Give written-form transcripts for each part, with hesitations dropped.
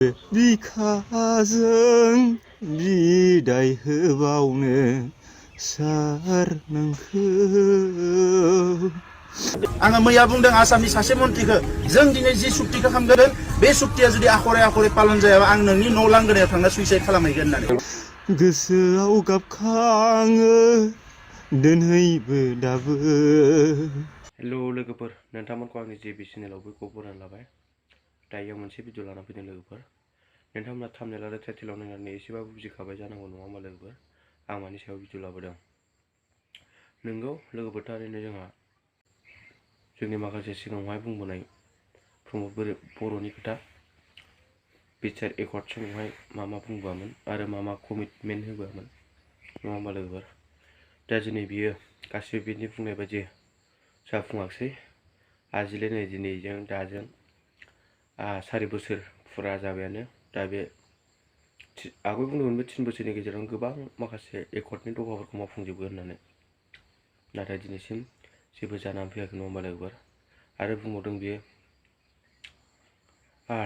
बिखाजों बिदाय होबावनो सार नोंखौ आङो मैया बुंदों आसामनि सासे मन्थ्रिखौ जों दिनै जि सुक्तिखौ खालामगोन बे सुक्तिया जुदि आखरे आखरे पालन जायाबा आं नोंनि न' लांगोनायाव थांना सुइसाइड खालामहैगोन होननानै गोसोआव गाबखाङो दोनहैबो दाबो। हेल' लोगोफोर, नोंथांमोनखौ आंनि JB चेनेलाव बयखौबो बरायना लाबाय। दायो मोनसे भिडिअ लाना फैदों लोगोफोर। नोंथांमोना थाम्बनेल आरो टाइटेलाव नायनानै एसेबाबो बुजिखाबाय जानांगौ नङा होमबा लोगोफोर, आं मानि सायाव भिडिअ लाबोदों। नोंगौ लोगोफोर, थारैनो जोंनि माखासे सिगाङावहाय बुंबोनाय बर'नि खोथा बिटिआर एकर्ड समावहाय मा बुंबोआमोन आरो मा कमिटमेन्ट होबोआमोन नङा होमबा लोगोफोर। दा दिनै बियो गासिबो बिनि बुंनाय बायदि जाफुङाखिसै। आजिलाय नै दिनैजों दाजों 4 बोसोर फुरा जाबायानो। दा बे आगोल बुंदोंमोन बे 3 बोसोरनि गेजेराव गोबां माखासे एकर्डनि दफाफोरखौ मावफुंजोबगोन होननानै, नाथाय दिनैसिम जेबो जानानै फैयाखै नङा होमबा लोगोफोर। आरो बुंबावदों बियो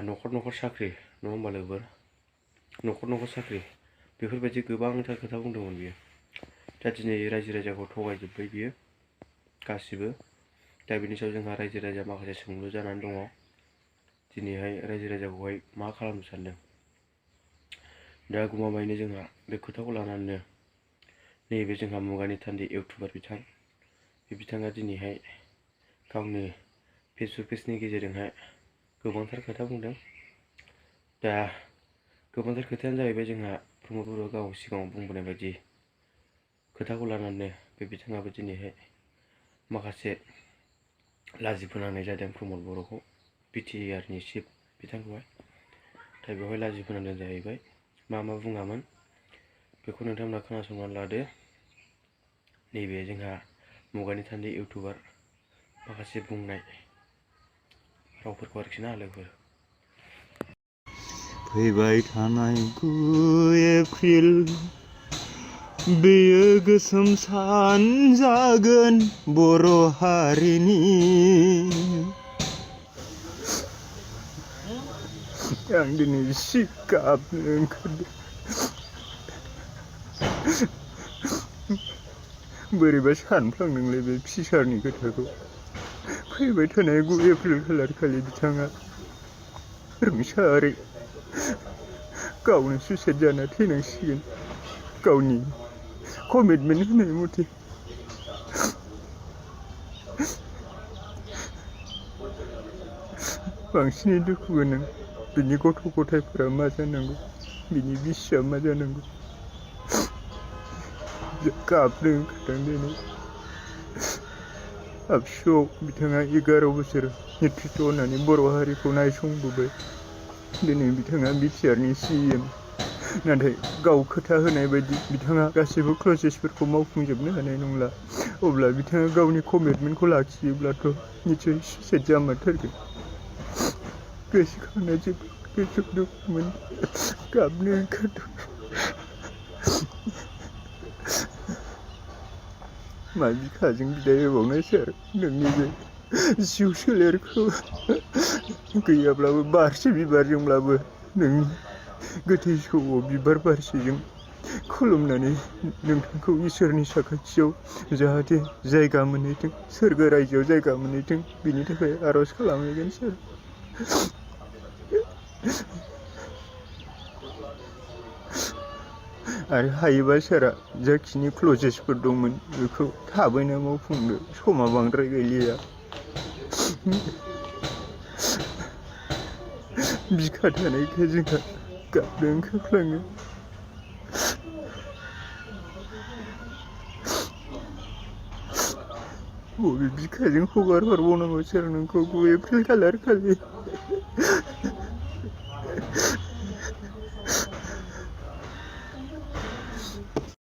न'खर साख्रि नङा होमबा लोगोफोर, न'खर साख्रि बेफोरबायदि गोबांथार खोथा बुंदोंमोन बियो। दा दिनै रायजो राजाखौ थगायजोब्बाय बियो गासिबो। दा बिनि सायाव जोंहा रायजो राजा माखासे सोंलु जानानै दङ। दिनैहाय रायजो राजाखौहाय मा खालामनो सानदों। दा गमामायैनो जोंहा बे खोथाखौ लानानैनो नैबे जोंहा मुगानि थान्दै इउटुबार बे बिथाङा दिनैहाय गावनि फेसबुक पेजनि गेजेरजोंहाय गोबांथार खोथा बुंदों। दा गोबांथार खोथायानो जाहैबाय जोंहा प्रमद बर'आ गाव सिगाङाव बुंबोनाय बायदि खोथाखौ लानानै बे बिथाङाबो दिनैहाय माखासे लाजिफोनांनाय जादों प्रमद बर'खौ, बिटिआरनि चिफ बिथांखौहाय। दा बेवहाय लाजिफोनांदों जाहैबाय। मा बुङामोन बेखौ नोंथांमोना खोनासंनानै लादो। नैबे जोंहा मुगानि थान्दै इउटुबार माखासे बुंनाय रावफोरखौ आरोखि ना लोगोफोर। फैबाय थानाय 9 एप्रिल बेयो गोसोम सान जागोन बर' हारिनि। आं दिनै एसे गाबनो ओंखारदों। बोरैबा सानफ्लांदोंलै बे फिसारनि खोथाखौ। फैबाय थानाय 9 एप्रिल खालारखालि बिथाङा रुंसारि गावनो सुइसाइड जाना थैनांसिगोन गावनि कमिटमेन्ट होनाय मथे। बांसिनै दुखु गोनां बिनि गथ' गथायफोरा मा जानांगौ, बिनि बिसिया मा जानांगौ। गाबनो ओंखारदों दिनै। आबसुआव बिथाङा 11 बोसोर नेतृत्व होनानै बर' हारिखौ नायसंबोबाय। दिनै बिथाङा बिटिआरनि CM, नाथाय गाव खोथा होनाय बायदि बिथाङा गासैबो क्लजेसफोरखौ मावफुंजोबनो हानाय नंला। अब्ला बिथाङा गावनि कमिटमेन्टखौ लाखियोब्लाथ' निसय सुइसाइड जामारथारगोन। गोसोखांना जोबोद गोसो दुखु मोनदों, गाबनो ओंखारदों। मा बिखाजों बिदाय होबावनो सार, नोंनि बे जिउ सोलेरखौ गैयाब्लाबो बारसे बिबारजोंब्लाबो नोंनि गोथै सह'आव बिबार बारसेजों खुलुमनानै नोंथांखौ इसोरनि साखाथियाव जाहाथे जायगा मोनहैथों, सोरगो रायजोआव जायगा मोनहैथों, बिनि थाखाय आर'ज खालामहैगोन सार। आरो हायोबा सारा जाखिनि क्लजेसफोर दंमोन बेखौ थाबैनो मावफुंदो, समा बांद्राय गैलिया। बिखा थानायखाय जोंहा गाबनो ओंखारफ्लाङो। बबे बिखाजों हगार हरबावनांगौ सार नोंखौ 9 एप्रिल खालार खालि।